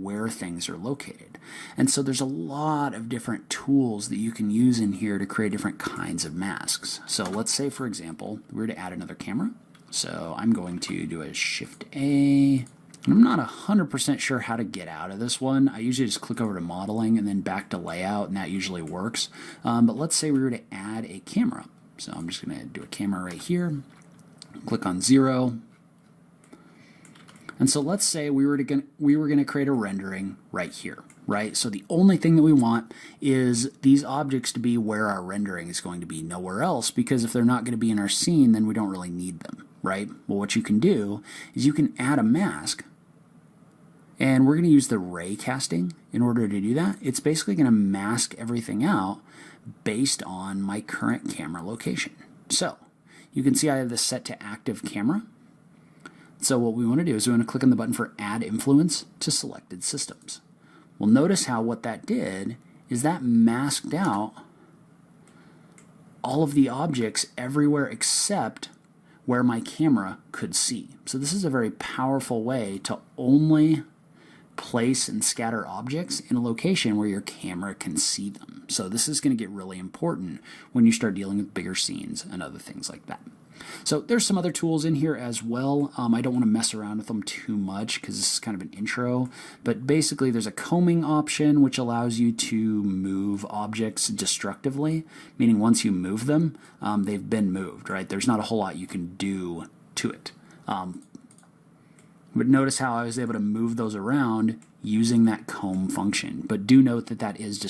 where things are located. And so there's a lot of different tools that you can use in here to create different kinds of masks. So let's say, for example, we were to add another camera. So I'm going to do a Shift A. I'm not 100% sure how to get out of this one. I usually just click over to modeling and then back to layout, and that usually works. But let's say we were to add a camera. So I'm just going to do a camera right here. Click on 0. And so let's say we were going to create a rendering right here, right? So the only thing that we want is these objects to be where our rendering is going to be, nowhere else, because if they're not going to be in our scene, then we don't really need them, right? Well, what you can do is you can add a mask, and we're going to use the ray casting in order to do that. It's basically going to mask everything out based on my current camera location. So you can see I have this set to active camera. So what we want to do is we want to click on the button for Add Influence to Selected Systems. Well, notice how what that did is that masked out all of the objects everywhere except where my camera could see. So this is a very powerful way to only place and scatter objects in a location where your camera can see them. So this is going to get really important when you start dealing with bigger scenes and other things like that. So there's some other tools in here as well. I don't want to mess around with them too much because this is kind of an intro, but basically there's a combing option which allows you to move objects destructively, meaning once you move them, they've been moved, right? There's not a whole lot you can do to it. But notice how I was able to move those around using that comb function. But do note that that is